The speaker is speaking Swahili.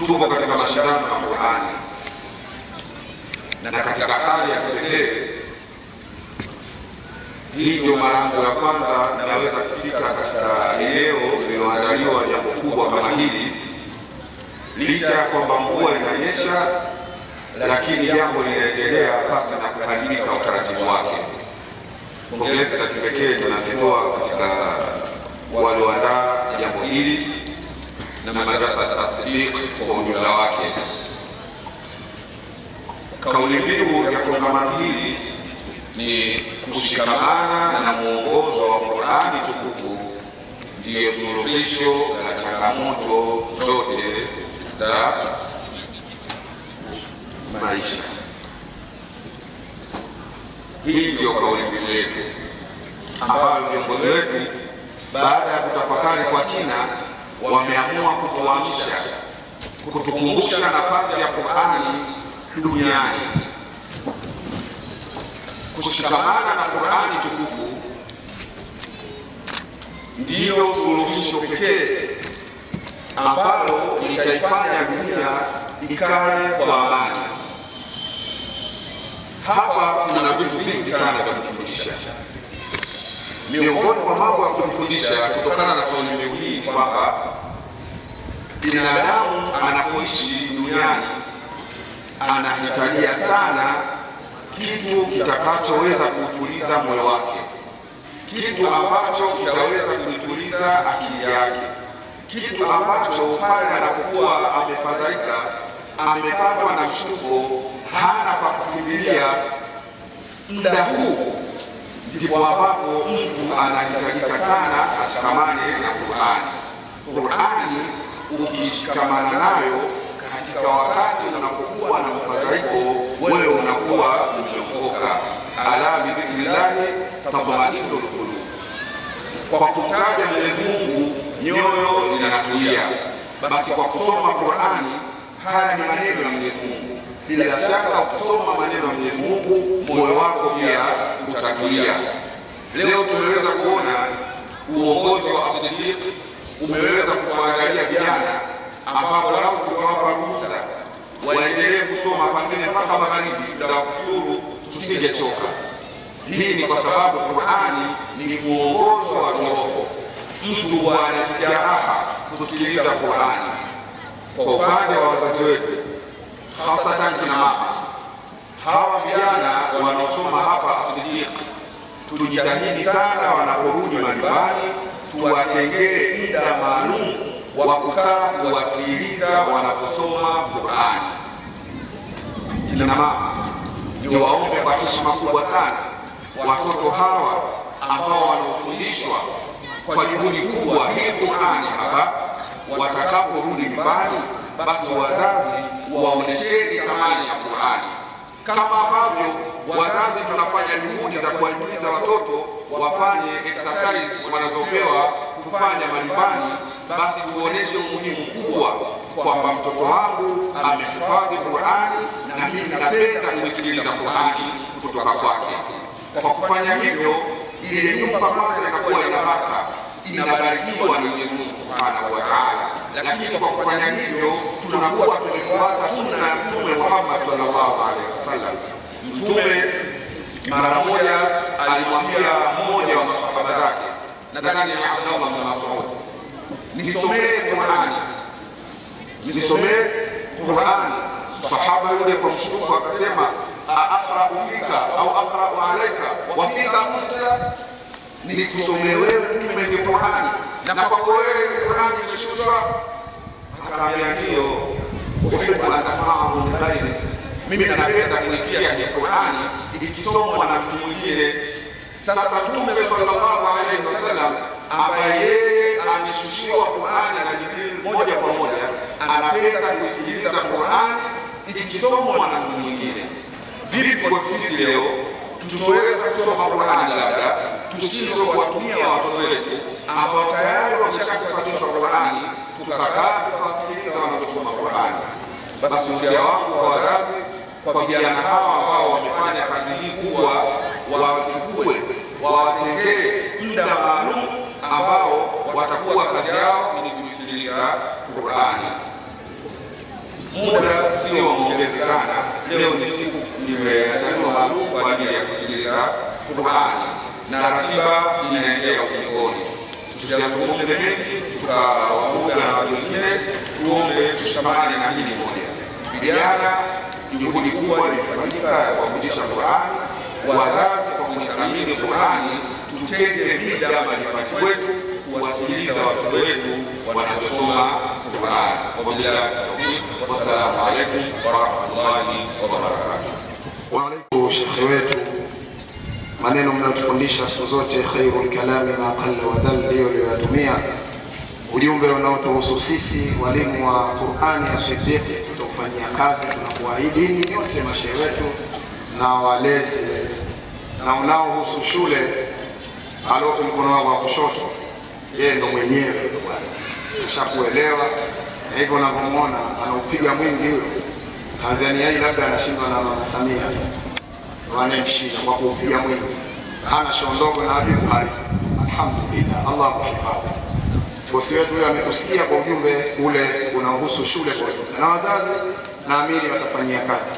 tupo katika mashindano ya Qur'ani, na katika hali ya kipekee hii ndio mara yangu ya kwanza naweza kufika katika eneo lililoandaliwa jambo kubwa kama hili, licha ya kwamba mvua inanyesha, lakini jambo linaendelea pasi na kuharibika utaratibu wake. Pongezi za kipekee tunazitoa katika walioandaa jambo hili na madrasa As-Siddiq kwa ujumla wake. Kauli mbiu ya kongamano hili ni kushikamana na mwongozo wa Qur'ani tukufu ndiyo suluhisho la changamoto zote za maisha. Hii ndiyo kauli mbiu yetu ambayo viongozi wetu baada ya kutafakari kwa kina wameamua kutuamsha, kutukumbusha nafasi ya Qur'ani duniani. Kushikamana na Qur'ani tukufu ndiyo suluhisho pekee ambalo litaifanya dunia ikae kwa amani. Hapa kuna vitu vingi sana vya kufundisha. Miongoni mwa mambo ya kufundisha kutokana na kauli mbiu hii kwamba binadamu anapoishi duniani anahitajia sana kitu kitakachoweza kutuliza moyo wake, kitu ambacho kitaweza kutuliza akili yake, kitu ambacho pale anapokuwa amefadhaika, amepatwa na mshtuko, hana pa kukimbilia, muda huu ndipo ambapo mtu anahitajika sana ashikamane na Qur'ani. Qur'ani ukishikamana nayo katika wakati unapokuwa na mfadhaiko, wewe unakuwa umeokoka. Ala bi dhikrillahi tatma'innul qulub. Kwa kumtaja Mwenyezi Mungu nyoyo zinatulia. Basi kwa kusoma Qur'ani, haya ni maneno ya Mwenyezi Mungu, bila shaka kusoma maneno ya Mwenyezi Mungu moyo wako pia utatulia. Leo tumeweza kuona uongozi wa As-Siddiq umeweza kuangalia vijana ambapo lao tukiwapa ruhusa waendelee kusoma pengine mpaka magharibi, muda wa kufuturu tusingechoka. Hii ni kwa sababu Qur'ani ni mwongozo wa roho. Mtu anasikia raha kusikiliza Qur'ani. Kwa upande wa wazazi wetu, hasatan kina mama, hawa vijana wanaosoma hapa As-Siddiq, tujitahidi sana wanaporudi majumbani tuwatengee muda maalum wa kukaa kuwasikiliza wanaposoma Qur'ani. Kina mama, niwaombe kwa heshima kubwa sana watoto hawa ambao wanaofundishwa kwa juhudi kubwa hii Qur'ani hapa, watakaporudi nyumbani, basi wazazi waonesheni thamani ya Qur'ani. Kama ambavyo wazazi tunafanya juhudi za kuwahimiza watoto wafanye exercise wanazopewa kufanya majumbani, basi tuoneshe umuhimu mkubwa kwamba mtoto wangu amehifadhi Qur'ani na mimi napenda kusikiliza Qur'ani kutoka kwake. Kwa kufanya hivyo, ile nyumba kwanza inakuwa ina baraka, inabarikiwa na Mwenyezi Mungu Subhanahu wa Ta'ala. Lakini kwa kufanya hivyo tunakuwa tumefuata sunna ya Mtume Muhammad sallallahu alaihi wasallam. Mtume mara moja alimwambia mmoja wa masahaba zake, nadhani ni Abdullah bin Mas'ud, nisomee Qur'ani, nisomee Qur'ani. Sahaba yule kwa mshtuko akasema, aqra'u fika au aqra'u alayka wa fika unzila, nikusomee wewe Mtume ni Qur'ani na kwako wewe Qur'ani imeshushwa? Akaambia ndio, uhibbu an asma'ahu min ghairi, mimi napenda kusikia hii Qur'ani ikisomwa na mtu mwingine. Sasa Mtume sallallahu alaihi wasallam ambaye yeye ameshushiwa Qur'ani na Jibril moja kwa moja, anapenda kusikiliza Qur'ani ikisomwa na mtu mwingine. Vipi kwa sisi leo tusoweza kusoma Qur'ani, labda tushindwe kuwatumia watoto wetu ambao tayari wameshakufatishwa Qur'ani, tukakaa tukawasikiliza wanaposoma Qur'ani? Basi usia wangu kwa wazazi, kwa vijana hawa ambao wamefanya kazi hii kubwa, wawachukue, wawatengee muda maalum ambao watakuwa kazi yao ni kusikiliza Qur'ani. Muda sio maongezi sana. Leo ni siku imeandaliwa maalum kwa ajili ya kusikiliza Qur'ani na ratiba inaendelea ukingoni. Tusizungumze mengi tukawavuga na watu wengine, tuombe tushikamane na hili moja. Vijana, juhudi kubwa ilifanyika ya kuwafundisha Qur'ani. Wazazi, kwa kuthamini Qur'ani, tutenge muda majumbani kwetu kuwasikiliza watoto wetu wanaposoma Qur'ani. Wabillahi tawfiq, wassalamu alaykum wa rahmatullahi wa barakatuh. Wa alaykum shekhe wetu, maneno mnayotufundisha siku zote, khairul kalami ma qalla wa dal, ndio aliyoyatumia. Ujumbe unaotuhusu sisi walimu wa Qur'ani ya Siddiqi tutafanyia kazi, tunakuahidi nyote mashehe wetu na walezi, na unaohusu shule aloko mkono wako wa kushoto, yeye ndo mwenyewe ashakuelewa. Na hivyo unavyomuona anaupiga mwingi huyo, Tanzania hii labda anashindwa na Mama Samia wanamshinda kwa kuupiga mwingi, hana shoo ndogo na hadi Buhari. Alhamdulillah, Allah akuhifadhi. Bosi wetu huyo amekusikia kwa ujumbe ule unaohusu shule kwa na wazazi, naamini watafanyia kazi.